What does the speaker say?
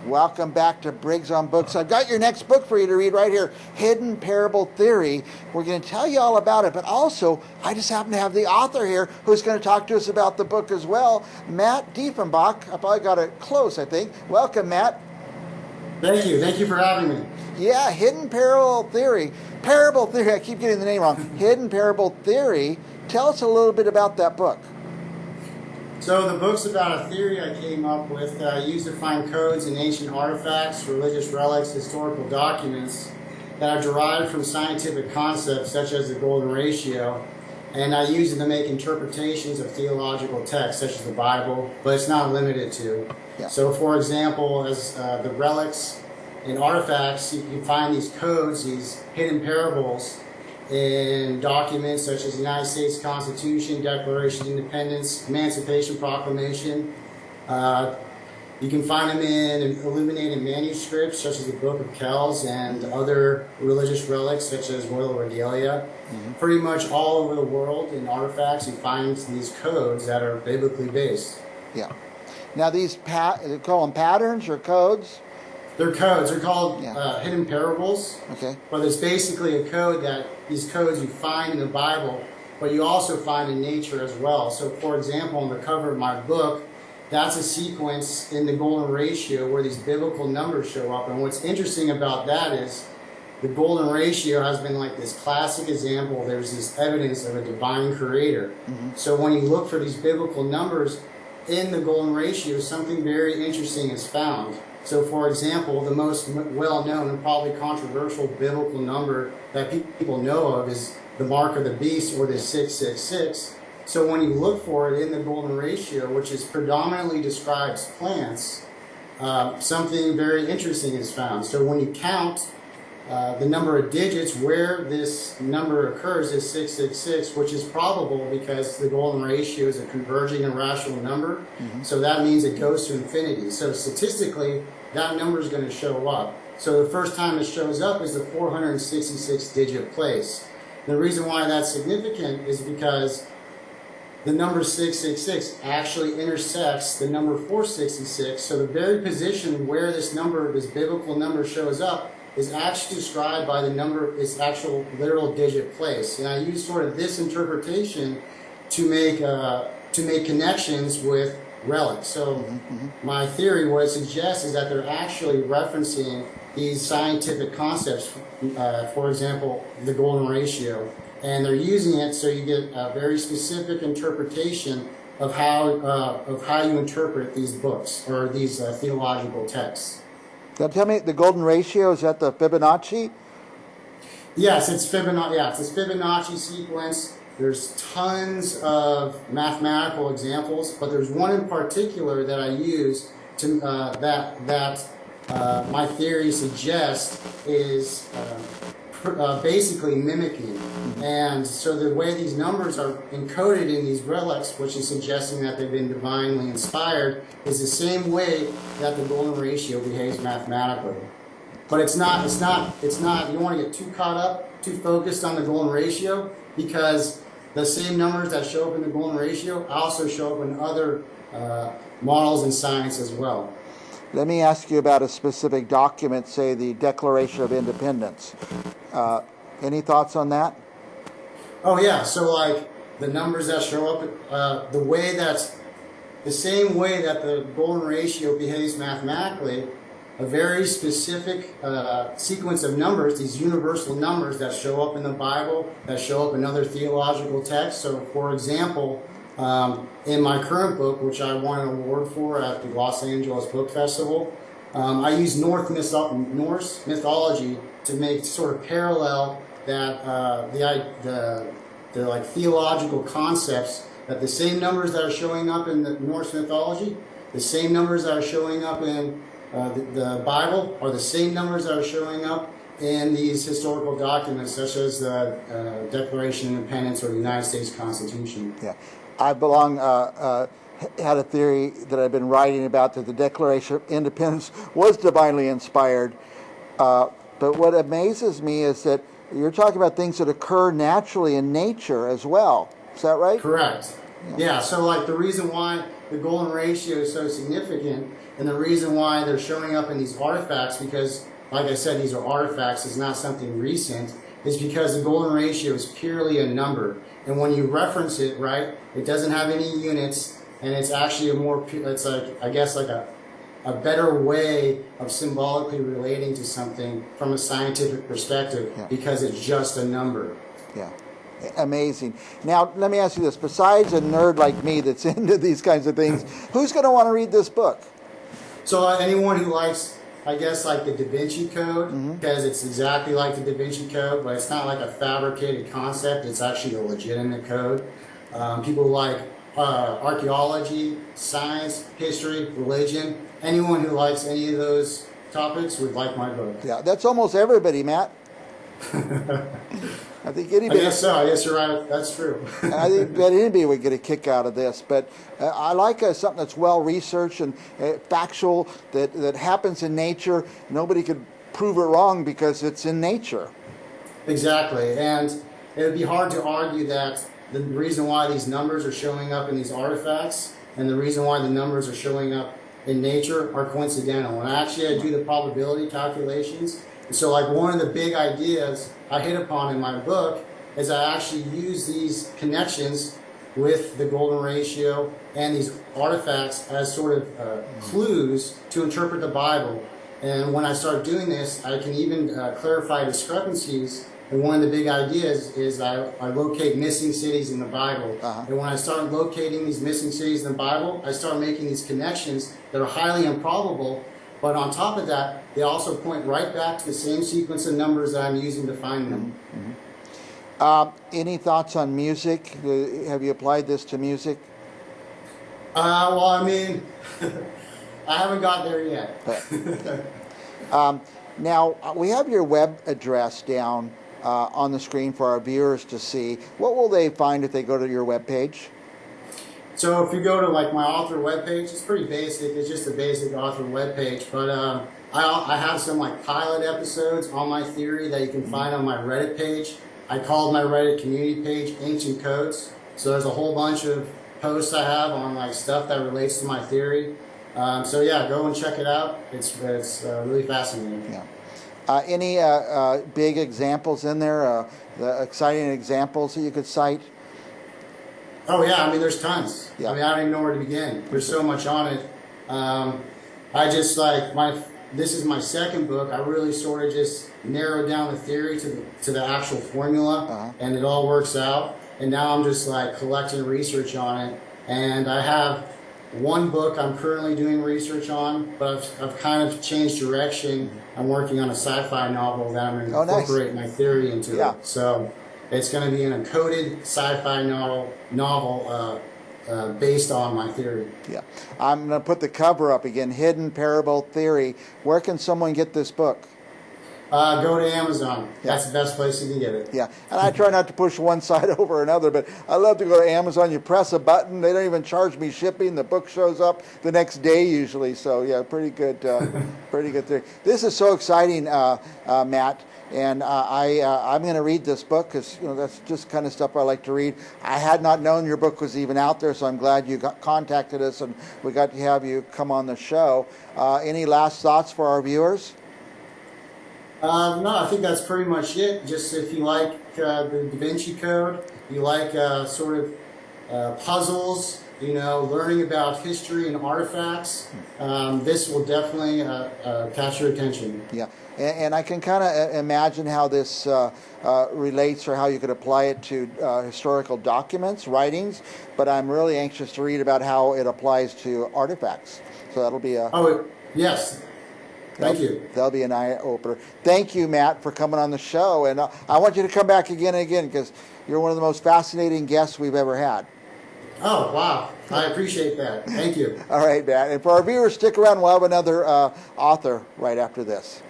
Welcome back to Briggs on Books. I've got your next book for you to read right here, Hidden Parable Theory. We're going to tell you all about it, but also I just happen to have the author here who's going to talk to us about the book as well, Matt Diefenbach. I probably got it close, I think. Welcome, Matt. Thank you. Thank you for having me. Yeah, Hidden Parable Theory. Parable Theory, I keep getting the name wrong. Hidden Parable Theory. Tell us a little bit about that book. So the book's about a theory I came up with used to find codes in ancient artifacts, religious relics, historical documents that are derived from scientific concepts such as the golden ratio, and I use it to make interpretations of theological texts such as the Bible, but it's not limited to. Yeah. So for example, as the relics and artifacts, you can find these codes, these hidden parables in documents such as the United States Constitution, Declaration of Independence, Emancipation Proclamation. You can find them in illuminated manuscripts such as the Book of Kells and other religious relics such as royal regalia. Pretty much all over the world in artifacts you find these codes that are biblically based. Yeah. Now these, they call them patterns or codes? They're codes. They're called hidden parables. Okay. But there's basically a code that these codes you find in the Bible, but you also find in nature as well. So, for example, on the cover of my book, that's a sequence in the golden ratio where these biblical numbers show up. And what's interesting about that is the golden ratio has been like this classic example. There's this evidence of a divine creator. So when you look for these biblical numbers in the golden ratio, something very interesting is found. So, for example, the most well-known and probably controversial biblical number that people know of is the mark of the beast, or the 666. So when you look for it in the golden ratio, which is predominantly describes plants, something very interesting is found. So when you count the number of digits where this number occurs is 666, which is probable because the golden ratio is a converging and rational number. So that means it goes to infinity. So statistically, that number is going to show up. So the first time it shows up is the 466 digit place. The reason why that's significant is because the number 666 actually intersects the number 466. So the very position where this number, this biblical number shows up, is actually described by the number, its actual literal digit place. And I use sort of this interpretation to make connections with relics. So my theory, what it suggests is that they're actually referencing these scientific concepts, for example, the golden ratio, and they're using it so you get a very specific interpretation of how you interpret these books or these theological texts. Now tell me, the golden ratio, is that the Fibonacci? Yes, it's Fibonacci. Yeah, it's this Fibonacci sequence. There's tons of mathematical examples, but there's one in particular that I use to my theory suggests is basically mimicking. And so the way these numbers are encoded in these relics, which is suggesting that they've been divinely inspired, is the same way that the golden ratio behaves mathematically. But it's not, you don't want to get too caught up, too focused on the golden ratio, because the same numbers that show up in the golden ratio also show up in other models in science as well. Let me ask you about a specific document, say the Declaration of Independence. Any thoughts on that? Oh yeah, so like the numbers that show up, the same way that the golden ratio behaves mathematically, a very specific sequence of numbers, these universal numbers that show up in the Bible, that show up in other theological texts. So for example, in my current book, which I won an award for at the Los Angeles Book Festival, I use Norse mythology to make sort of parallel that the like theological concepts, that the same numbers that are showing up in the Norse mythology, the same numbers that are showing up in the Bible, are the same numbers that are showing up in these historical documents, such as the Declaration of Independence or the United States Constitution. Yeah, I had a theory that I've been writing about, that the Declaration of Independence was divinely inspired. But what amazes me is that you're talking about things that occur naturally in nature as well. Is that right? Correct. Yeah, so like the reason why the golden ratio is so significant, and the reason why they're showing up in these artifacts, because like I said, these are artifacts, it's not something recent, is because the golden ratio is purely a number. And when you reference it, right, it doesn't have any units, and it's actually a more, it's like, I guess like a better way of symbolically relating to something from a scientific perspective, because it's just a number. Yeah. Amazing. Now, let me ask you this. Besides a nerd like me that's into these kinds of things, who's going to want to read this book? So anyone who likes, I guess, like the Da Vinci Code, because it's exactly like the Da Vinci Code, but it's not like a fabricated concept. It's actually a legitimate code. People who like archaeology, science, history, religion. Anyone who likes any of those topics would like my book. Yeah, that's almost everybody, Matt. I think anybody. I guess so. I guess you're right. That's true. I think that anybody would get a kick out of this. But I like something that's well researched and factual, that happens in nature. Nobody could prove it wrong because it's in nature. Exactly. And it would be hard to argue that the reason why these numbers are showing up in these artifacts and the reason why the numbers are showing up in nature are coincidental. And actually I do the probability calculations. And so like one of the big ideas I hit upon in my book is I actually use these connections with the golden ratio and these artifacts as sort of clues to interpret the Bible. And when I start doing this, I can even clarify discrepancies. And one of the big ideas is I locate missing cities in the Bible. And when I start locating these missing cities in the Bible, I start making these connections that are highly improbable. But on top of that, they also point right back to the same sequence of numbers that I'm using to find them. Any thoughts on music? Have you applied this to music? Well, I mean, I haven't got there yet. Now, we have your web address down on the screen for our viewers to see. What will they find if they go to your web page? So if you go to like my author webpage, it's pretty basic. It's just a basic author webpage. But I have some like pilot episodes on my theory that you can find on my Reddit page. I called my Reddit community page Ancient Codes. So there's a whole bunch of posts I have on like stuff that relates to my theory. So yeah, go and check it out. It's really fascinating. Yeah. Any big examples in there? The exciting examples that you could cite? Oh yeah, I mean there's tons. Yeah. I mean I don't even know where to begin. There's so much on it. I just like this is my second book. I really sort of just narrowed down the theory to the actual formula, and it all works out. And now I'm just like collecting research on it. And I have one book I'm currently doing research on, but I've kind of changed direction. I'm working on a sci-fi novel that I'm going to incorporate my theory into it. So it's going to be an encoded sci-fi novel based on my theory. Yeah. I'm going to put the cover up again, Hidden Parable Theory. Where can someone get this book? Go to Amazon. That's the best place you can get it. Yeah, and I try not to push one side over another, but I love to go to Amazon. You press a button, they don't even charge me shipping. The book shows up the next day usually. So yeah, pretty good theory. This is so exciting, Matt. And I'm going to read this book because that's just kind of stuff I like to read. I had not known your book was even out there, so I'm glad you contacted us and we got to have you come on the show. Any last thoughts for our viewers? No, I think that's pretty much it. Just if you like the Da Vinci Code, you like sort of puzzles, learning about history and artifacts, this will definitely catch your attention. Yeah, and I can kind of imagine how this relates or how you could apply it to historical documents, writings, but I'm really anxious to read about how it applies to artifacts. So that'll be a... Oh, yes. Thank you. That'll be an eye-opener. Thank you, Matt, for coming on the show. And I want you to come back again and again because you're one of the most fascinating guests we've ever had. Oh, wow. I appreciate that. Thank you. All right, Matt. And for our viewers, stick around. We'll have another author right after this.